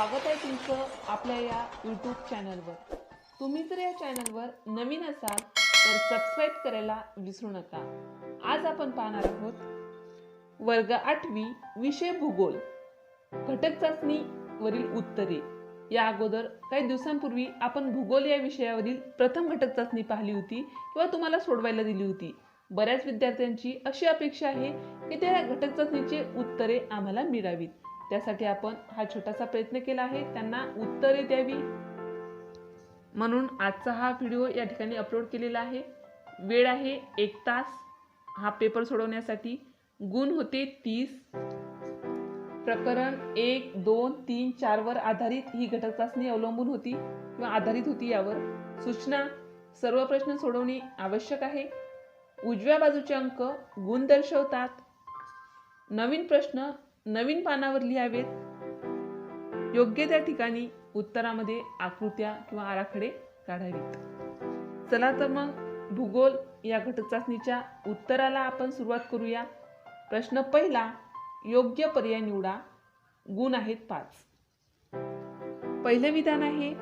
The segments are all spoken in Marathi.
स्वागत आहे तुमचं आपल्या या यूट्यूब चॅनलवर। तुम्ही जर या चॅनलवर नवीन असाल तर सबस्क्राईब करायला विसरू नका। आज आपण पाहणार आहोत वर्ग 8वी विषय भूगोल घटक चाचणी वरील उत्तरे। या अगोदर काही दिवसांपूर्वी आपण भूगोल या विषयावरील प्रथम घटक चाचणी पाहिली होती किंवा तुम्हाला सोडवायला दिली होती। बऱ्याच विद्यार्थ्यांची अशी अपेक्षा आहे की त्या घटक चाचणीची उत्तरे आम्हाला मिळावीत। त्यासाठी आपण हा छोटासा प्रयत्न केला आहे त्यांना उत्तरे द्यावी म्हणून आजचा हा व्हिडिओ या ठिकाणी अपलोड केलेला आहे। वेळ आहे 1 तास हा पेपर सोडवण्यासाठी। गुण होते 30। प्रकरण 1, 2, 3, 4 वर आधारित ही घटक चाचणी अवलंबून होती किंवा आधारित होती। यावर सूचना सर्व प्रश्न सोडवणे आवश्यक आहे। उजव्या बाजूचे अंक गुण दर्शवतात। नवीन प्रश्न नवीन पानावर लिहावेत। योग्य त्या ठिकाणी उत्तरामध्ये आकृत्या किंवा आराखडे काढावेत। चला तर मग भूगोल या घटक चाचणीच्या उत्तराला आपण सुरुवात करूया। प्रश्न पहिला, योग्य पर्याय निवडा। गुण आहेत 5। पहिले विधान आहे,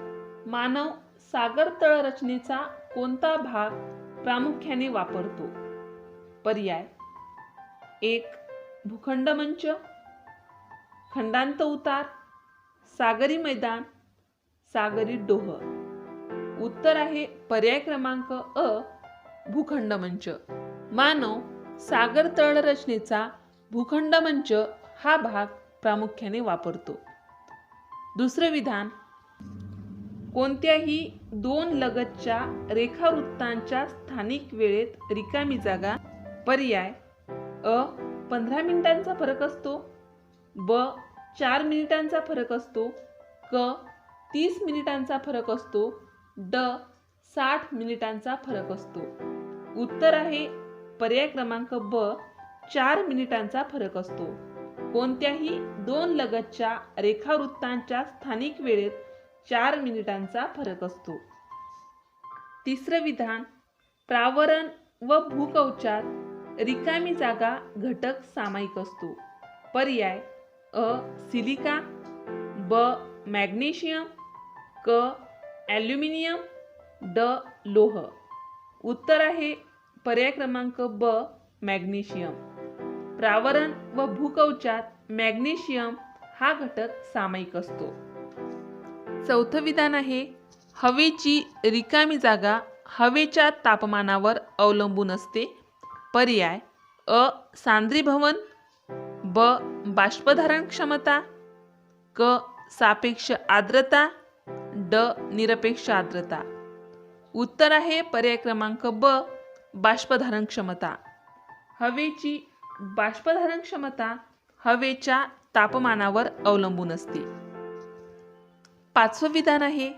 मानव सागर तळ रचनेचा कोणता भाग प्रामुख्याने वापरतो? पर्याय 1 भूखंड मंच, खंडांत उतार, सागरी मैदान, सागरी डोह। उत्तर आहे पर्याय क्रमांक अ भूखंड मंच। मानव सागर तळ रचनेचा भूखंड मंच हा भाग प्रामुख्याने वापरतो। दुसरे विधान, कोणत्याही 2 लगतच्या रेखावृत्तांच्या स्थानिक वेळेत रिकामी जागा? पर्याय अ 15 मिनिटांचा फरक असतो, ब 4 मिनिटांचा फरक असतो, क 30 मिनिटांचा फरक असतो, ड 60 मिनिटांचा फरक असतो। उत्तर आहे पर्याय क्रमांक ब 4 मिनिटांचा फरक असतो। कोणत्याही 2 लगतच्या रेखावृत्तांच्या स्थानिक वेळेत 4 मिनिटांचा फरक असतो। तिसरे विधान, प्रावरण व भूकवचात रिकामी जागा घटक सामायिक असतो। पर्याय अ सिलिका, ब मॅग्नेशियम, क ॲल्युमिनियम, ड लोह। उत्तर आहे पर्याय क्रमांक ब मॅग्नेशियम। प्रावरण व भूकवचात मॅग्नेशियम हा घटक सामायिक असतो। चौथं विधान आहे, हवेची रिकामी जागा हवेच्या तापमानावर अवलंबून असते। पर्याय अ सांद्रीभवन, ब बाष्पधारण क्षमता, क सापेक्ष आर्द्रता, ड निरपेक्ष आर्द्रता। उत्तर आहे पर्याय क्रमांक ब बाष्पधारण क्षमता। हवेची बाष्पधारण क्षमता हवेच्या तापमानावर अवलंबून असते। पाचवं विधान आहे,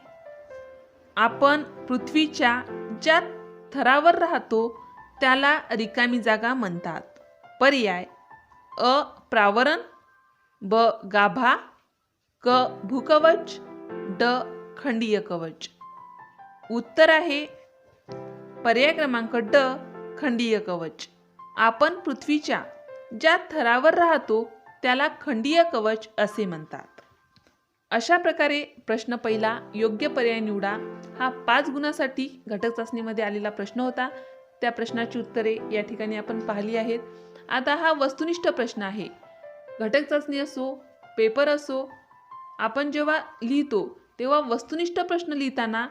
आपण पृथ्वीच्या ज्या थरावर राहतो त्याला रिकामी जागा म्हणतात। पर्याय अ प्रावरण, ब गाभा, क भूकवच, ड खंडीय कवच। उत्तर आहे पर्याय क्रमांक ड खंडीय कवच। आपण पृथ्वीच्या ज्या थरावर राहतो त्याला खंडीय कवच असे म्हणतात। अशा प्रकारे प्रश्न पहिला योग्य पर्याय निवडा हा 5 गुणासाठी घटक चाचणीमध्ये आलेला प्रश्न होता। त्या प्रश्नाची उत्तरे या ठिकाणी आपण पाहिली आहेत। आता हा वस्तुनिष्ठ प्रश्न आहे। घटक चाचणी असो पेपर असो, आपण जेव्हा लिहितो तेव्हा वस्तुनिष्ठ प्रश्न लिहिताना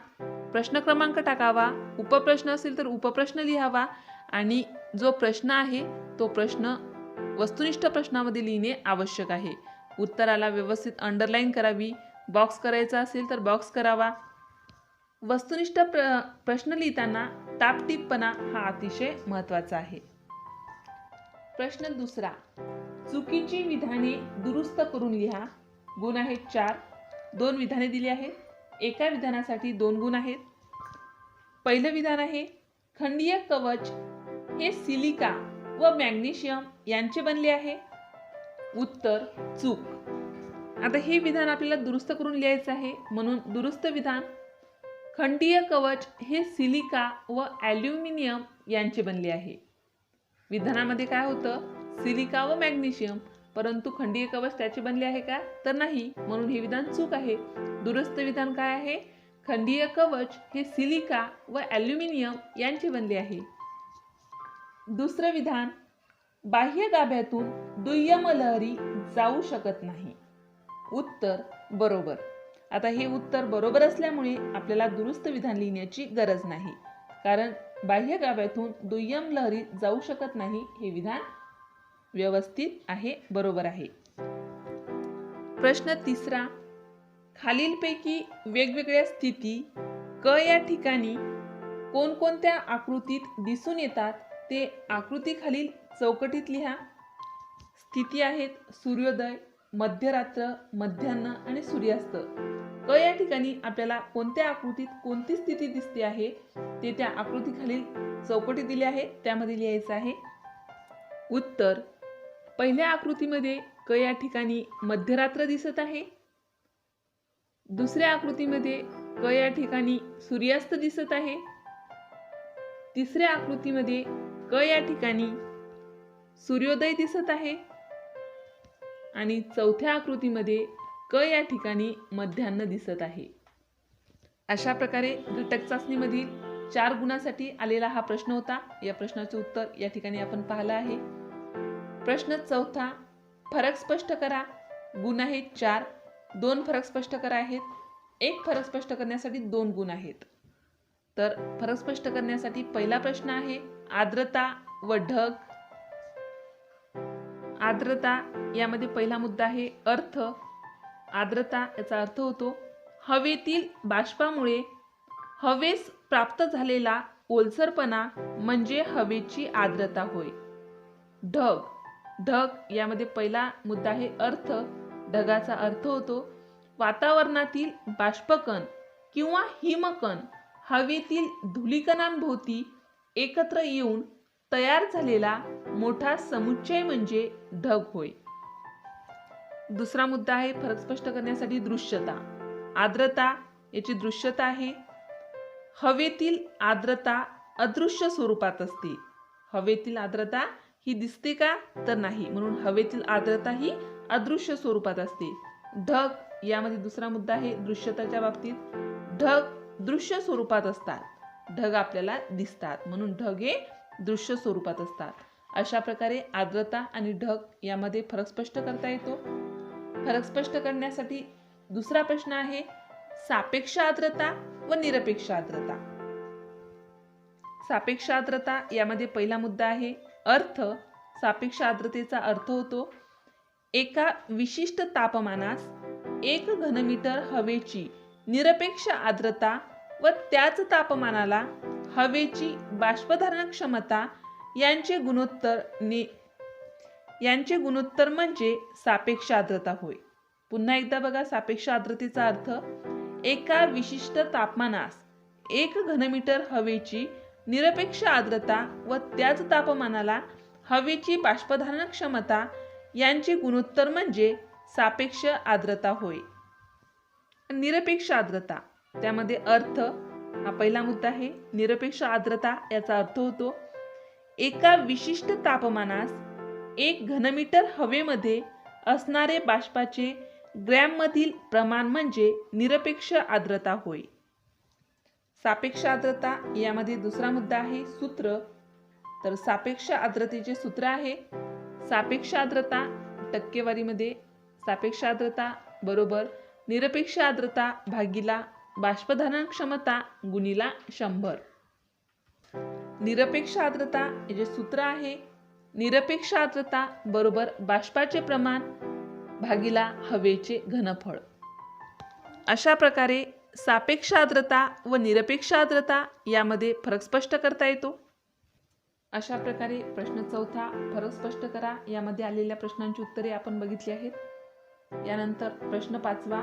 प्रश्न क्रमांक टाकावा, उपप्रश्न असेल तर उपप्रश्न लिहावा आणि जो प्रश्न आहे तो प्रश्न वस्तुनिष्ठ प्रश्नामध्ये लिहिणे आवश्यक आहे। उत्तराला व्यवस्थित अंडरलाईन करावी, बॉक्स करायचा असेल तर बॉक्स करावा। वस्तुनिष्ठ प्रश्न लिहिताना टापटीपपणा हा अतिशय महत्त्वाचा आहे। प्रश्न दुसरा, चुकीची विधाने दुरुस्त करून लिहा। गुण आहेत 4। 2 विधाने दिली आहेत। एका विधानासाठी 2 गुण आहेत। पहिलं विधान आहे, खंडीय कवच हे सिलिका व मॅग्नेशियम यांचे बनले आहे। उत्तर चूक। आता हे विधान आपल्याला दुरुस्त करून लिहायचं आहे म्हणून दुरुस्त विधान, खंडीय कवच हे सिलिका व ॲल्युमिनियम यांचे बनले आहे। विधानामध्ये काय होतं, सिलिका व मॅग्नेशियम, परंतु खंडीय कवच त्याचे बनले आहे का, तर नाही, म्हणून हे विधान चूक आहे. दुरुस्त विधान काय आहे, खंडीय कवच हे सिलिका व ॲल्युमिनियम यांचे बनले आहे. दुसरं विधान, बाह्य गाभ्यातून दुय्यम लहरी जाऊ शकत नाही. उत्तर बरोबर. आता हे उत्तर बरोबर असल्यामुळे आपल्याला दुरुस्त विधान लिहिण्याची गरज नाही, कारण बाह्य गाभ्यातून दुय्यम लहरी जाऊ शकत नाही हे विधान व्यवस्थित आहे, बरोबर आहे. प्रश्न तिसरा, खालीलपैकी वेगवेगळ्या स्थिती क या ठिकाणी कोणकोणत्या आकृतीत दिसून येतात ते आकृती खालील चौकटीत लिहा. स्थिती आहेत सूर्योदय, मध्यरात्र, मध्यान्ह आणि सूर्यास्त. क या ठिकाणी आपल्याला कोणत्या आकृतीत कोणती स्थिती दिसते आहे ते त्या आकृती खालील चौकटी दिली आहे त्यामध्ये लिहायचं आहे. उत्तर, पहिल्या आकृतीमध्ये क या ठिकाणी मध्यरात्र दिसत आहे. दुसऱ्या आकृतीमध्ये क या ठिकाणी सूर्यास्त दिसत आहे. तिसऱ्या आकृतीमध्ये क या ठिकाणी सूर्योदय दिसत आहे आणि चौथ्या आकृतीमध्ये क या ठिकाणी मध्यान्ह दिसत आहे. अशा प्रकारे घटक चाचणीमधील 4 गुणासाठी आलेला हा प्रश्न होता. या प्रश्नाचे उत्तर या ठिकाणी आपण पाहिलं आहे. प्रश्न चौथा, फरक स्पष्ट करा. गुण आहेत 4, 2 फरक स्पष्ट करा आहेत, 1 फरक स्पष्ट करण्यासाठी 2 गुण आहेत. तर फरक स्पष्ट करण्यासाठी पहिला प्रश्न आहे आर्द्रता व ढग. आर्द्रता यामध्ये पहिला मुद्दा आहे अर्थ. आर्द्रता याचा अर्थ होतो हवेतील बाष्पामुळे हवेस प्राप्त झालेला ओलसरपणा म्हणजे हवेची आर्द्रता होय. ढग, ढग यामध्ये पहिला मुद्दा आहे अर्थ. ढगाचा अर्थ होतो वातावरणातील बाष्पकण किंवा हिमकण हवेतील धुलीकणांभोवती एकत्र येऊन तयार झालेला मोठा समुच्चय म्हणजे ढग होय. दुसरा मुद्दा आहे फरक स्पष्ट करण्यासाठी दृश्यता. आर्द्रता याची दृश्यता आहे हवेतील आर्द्रता अदृश्य स्वरूपात असते. हवेतील आर्द्रता ही दिसते का, तर नाही, म्हणून हवेतील आर्द्रता ही अदृश्य स्वरूपात असते. ढग यामध्ये दुसरा मुद्दा आहे दृश्यताच्या बाबतीत. ढग दृश्य स्वरूपात असतात. ढग आपल्याला दिसतात म्हणून ढग हे दृश्य स्वरूपात असतात. अशा प्रकारे आर्द्रता आणि ढग यामध्ये फरक स्पष्ट करता येतो. फरक स्पष्ट करण्यासाठी दुसरा प्रश्न आहे सापेक्ष आर्द्रता व निरपेक्ष आर्द्रता. सापेक्ष आर्द्रता यामध्ये पहिला मुद्दा आहे अर्थ. सापेक्ष आर्द्रतेचा अर्थ होतो एका विशिष्ट तापमानास 1 घनमीटर हवेची निरपेक्ष आर्द्रता व त्याच तापमानाला हवेची बाष्पधारण क्षमता यांचे गुणोत्तर म्हणजे सापेक्ष आर्द्रता होय. पुन्हा एकदा बघा, सापेक्ष आर्द्रतेचा अर्थ एका विशिष्ट तापमानास 1 घनमीटर हवेची निरपेक्ष आर्द्रता व त्याच तापमानाला हवेची बाष्पधारण क्षमता यांचे गुणोत्तर म्हणजे सापेक्ष आर्द्रता होय. निरपेक्ष आर्द्रता त्यामध्ये अर्थ हा पहिला मुद्दा आहे. निरपेक्ष आर्द्रता याचा अर्थ होतो एका विशिष्ट तापमानास 1 घनमीटर हवेमध्ये असणारे बाष्पाचे ग्रॅम मधील प्रमाण म्हणजे निरपेक्ष आर्द्रता होय. सापेक्ष आर्द्रता यामध्ये दुसरा मुद्दा आहे सूत्र. तर सापेक्ष आर्द्रतेचे सूत्र आहे सापेक्ष आर्द्रता टक्केवारीमध्ये सापेक्ष आर्द्रता बरोबर निरपेक्ष आर्द्रता भागिला बाष्पधारण क्षमता गुणिला 100. निरपेक्ष आर्द्रता हे जे सूत्र आहे निरपेक्ष आर्द्रता बरोबर बाष्पाचे प्रमाण भागिला हवेचे घनफळ. अशा प्रकारे सापेक्ष आर्द्रता व निरपेक्ष आर्द्रता यामध्ये फरक स्पष्ट करता येतो. अशा प्रकारे प्रश्न चौथा फरक स्पष्ट करा यामध्ये आलेल्या प्रश्नांची उत्तरे आपण बघितली आहेत. यानंतर प्रश्न पाचवा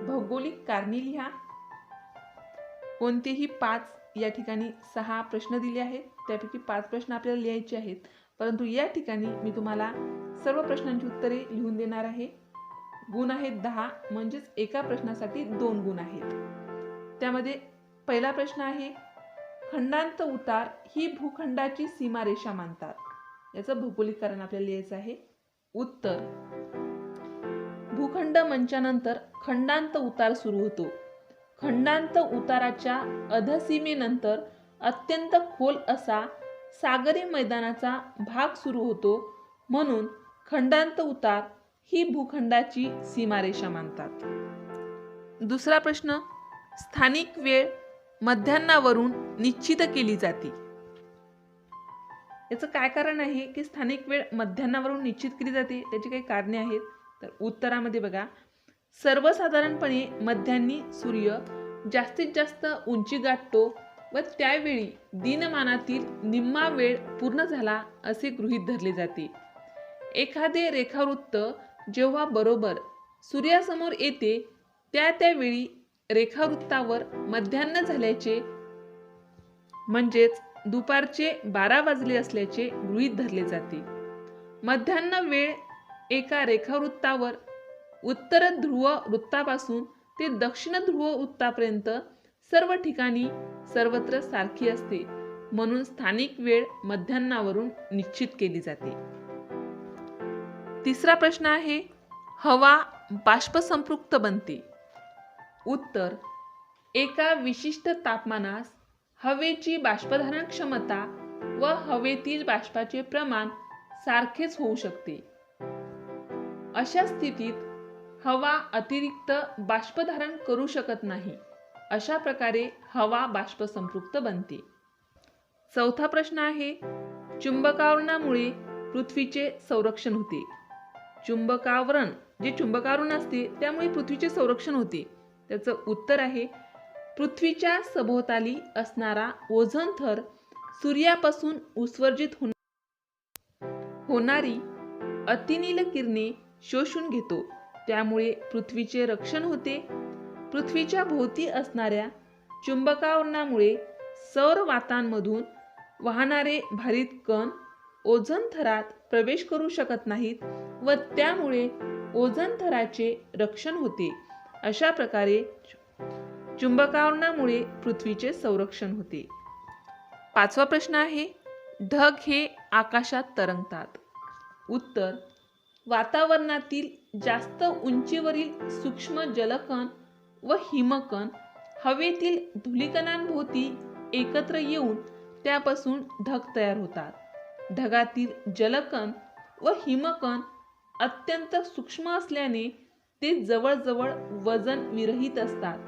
भौगोलिक कारणे लिहा. कोणतेही 5 या ठिकाणी 6 प्रश्न दिले आहेत. त्यापैकी 5 प्रश्न आपल्याला लिहायचे आहेत, परंतु या ठिकाणी मी तुम्हाला सर्व प्रश्नांची उत्तरे लिहून देणार आहे. गुण आहेत 10, म्हणजेच एका प्रश्नासाठी 2 गुण आहेत. त्यामध्ये पहिला प्रश्न आहे खंडांत उतार ही भूखंडाची सीमारेषा मानतात. याचं भौगोलिक कारण आपल्याला लिहायचं आहे. उत्तर भूखंड मंचानंतर खंडांत उतार सुरू होतो. खंडांत उताराच्या अधसीमेनंतर अत्यंत खोल असा सागरी मैदानाचा भाग सुरू होतो, म्हणून खंडांत उतार ही भूखंडाची सीमारेषा मानतात. दुसरा प्रश्न, स्थानिक वेळ मध्यान्हावरून निश्चित केली जाते. याचं काय कारण आहे की स्थानिक वेळ मध्यान्हावरून निश्चित केली जाते? त्याची काही कारणे आहेत. तर उत्तरामध्ये बघा, सर्वसाधारणपणे मध्यान्ही सूर्य जास्तीत जास्त उंची गाठतो व त्यावेळी दिनमानातील निम्मा वेळ पूर्ण झाला असे गृहीत धरले जाते. एखादे रेखावृत्त जेव्हा बरोबर सूर्यासमोर येते त्यावेळी रेखावृत्तावर मध्यान्ह झाल्याचे म्हणजेच दुपारचे 12 वाजले असल्याचे गृहीत धरले जाते. मध्यान्ह वेळ एका रेखावृत्तावर उत्तर ध्रुव वृत्तापासून ते दक्षिण ध्रुव वृत्तापर्यंत सर्व ठिकाणी सर्वत्र सारखी असते, म्हणून स्थानिक वेळ मध्यान्हावरून निश्चित केली जाते. तिसरा प्रश्न आहे, हवा बाष्पसंपृक्त बनते. उत्तर एका विशिष्ट तापमानास हवेची बाष्पधारण क्षमता व हवेतील बाष्पाचे प्रमाण सारखेच होऊ शकते. अशा स्थितीत हवा अतिरिक्त बाष्पधारण करू शकत नाही. अशा प्रकारे हवा बाष्पसंपृक्त बनते. चौथा प्रश्न आहे, चुंबकावरणामुळे पृथ्वीचे संरक्षण होते. चुंबकावरण असते त्यामुळे पृथ्वीचे संरक्षण होते. त्याचं उत्तर आहे, पृथ्वीच्या सभोवताली असणारा ओझोन थर सूर्यापासून उत्सर्जित होणारी अतिनील किरणे शोषून घेतो, त्यामुळे पृथ्वीचे रक्षण होते. पृथ्वीच्या भोवती असणाऱ्या चुंबकावरणामुळे सौर वातांमधून वाहणारे भारित कण ओझोन थरात प्रवेश करू शकत नाहीत व त्यामुळे ओझोन थराचे रक्षण होते. अशा प्रकारे चुंबकावरणामुळे पृथ्वीचे संरक्षण होते. पाचवा प्रश्न आहे, ढग हे आकाशात तरंगतात. उत्तर वातावरणातील जास्त उंचीवरील सूक्ष्म जलकण व हिमकण हवेतील धूलिकणांभोवती एकत्र येऊन त्यापासून ढग तयार होतात. ढगातील जलकण व हिमकण अत्यंत सूक्ष्म असल्याने ते जवळजवळ वजन विरहित असतात,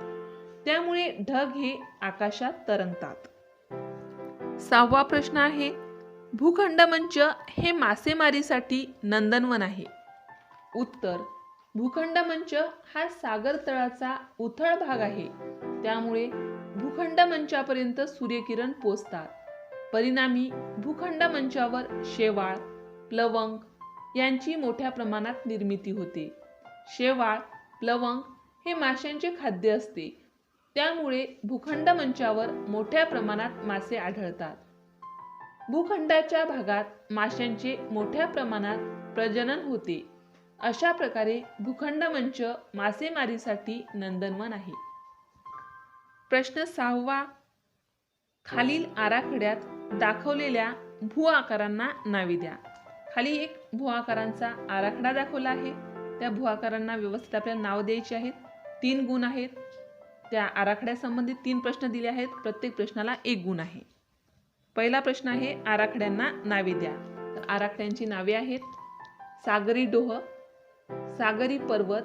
त्यामुळे ढग हे आकाशात तरंगतात. सहावा प्रश्न आहे, भूखंड मंच हे मासेमारीसाठी नंदनवन आहे. उत्तर भूखंड मंच हा सागर तळाचा उथळ भाग आहे, त्यामुळे भूखंड मंचापर्यंत सूर्यकिरण पोचतात. परिणामी भूखंड मंचावर शेवाळ, प्लवंग यांची मोठ्या प्रमाणात निर्मिती होते. शेवाळ, प्लवंग हे माशांचे खाद्य असते, त्यामुळे भूखंड मंचावर मोठ्या प्रमाणात मासे आढळतात. भूखंडाच्या भागात माशांचे मोठ्या प्रमाणात प्रजनन होते. अशा प्रकारे भूखंड मंच मासेमारीसाठी नंदनवन आहे. प्रश्न 6वा, खालील आराखड्यात दाखवलेल्या भू आकारांना नावे द्या. खाली एक भू आकारांचा आराखडा दाखवला आहे. त्या भू आकारांना व्यवस्थित आपल्याला नाव द्यायची आहेत. 3 गुण आहेत. त्या आराखड्यासंबंधित 3 प्रश्न दिले आहेत. प्रत्येक प्रश्नाला 1 गुण आहे. पहिला प्रश्न आहे, आराखड्यांना नावे द्या. तर आराखड्यांची नावे आहेत, सागरी डोह, सागरी पर्वत,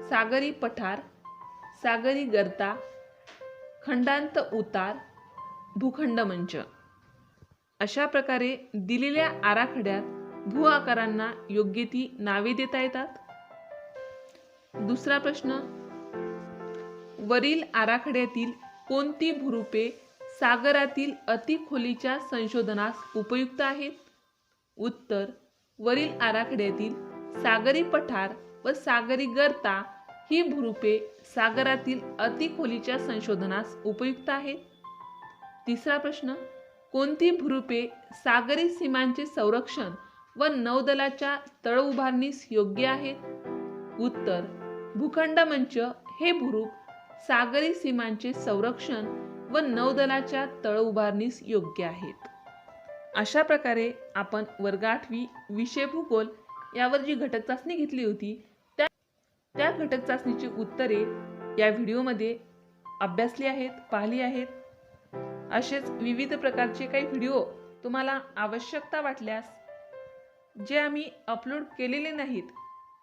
सागरी पठार, सागरी गर्ता, खंडांत उतार, भूखंड मंच. अशा प्रकारे दिलेल्या आराखड्यात भू आकारांना योग्य ती नावे देता येतात. दुसरा प्रश्न, वरील आराखड्यातील कोणती भूरूपे सागरातील अतिखोलीच्या संशोधनास उपयुक्त आहेत? उत्तर वरील आराखड्यातील सागरी पठार व सागरी गर्ता ही भूरूपे सागरातील अतिखोलीच्या संशोधनास उपयुक्त आहेत. तिसरा प्रश्न, कोणती भूरूपे सागरी सीमांचे संरक्षण व नौदलाच्या तळ उभारणीस योग्य आहेत? उत्तर भूखंड मंच हे भूरूप सागरी सीमांचे संरक्षण व नौदलाच्या तळ उभारणीस योग्य आहेत. अशा प्रकारे आपण वर्ग 8वी विषय भूगोल यावर जी घटक चाचणी घेतली होती त्या घटक चाचणीची उत्तरे या व्हिडिओमध्ये अभ्यासली आहेत, पाहिली आहेत। असेच विविध प्रकारचे काही व्हिडिओ तुम्हाला आवश्यकता वाटल्यास जे आम्ही अपलोड केलेले नाहीत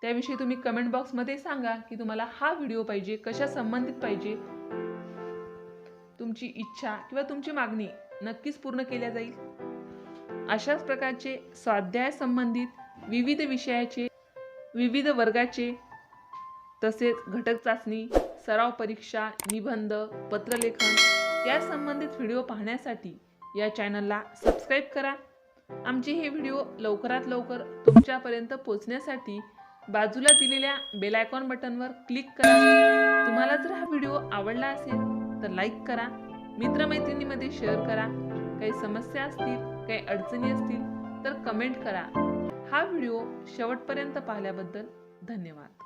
त्याविषयी तुम्ही कमेंट बॉक्समध्ये सांगा की तुम्हाला हा व्हिडिओ पाहिजे, कशा संबंधित पाहिजे। तुमची इच्छा किंवा तुमची मागणी नक्कीच पूर्ण केल्या जाईल। अशाच प्रकारचे स्वाध्याय संबंधित विविध विषयाचे, विविध वर्गाचे तसेच घटक चाचणी, सराव परीक्षा, निबंध, पत्रलेखन या संबंधित व्हिडिओ पाहण्यासाठी या चॅनलला सबस्क्राईब करा। आमचे हे व्हिडिओ लवकरात लवकर तुमच्यापर्यंत पोहोचण्यासाठी बाजूला दिलेल्या बेल आयकॉन बटनवर क्लिक करा। तुम्हाला जर हा व्हिडिओ आवडला असेल तर लाईक करा, मित्रमैत्रिणींमध्ये शेअर करा। काही समस्या असतील, काही अडचणी असतील तर कमेंट करा। हा व्हिडिओ शेवटपर्यंत पाहिल्याबद्दल धन्यवाद।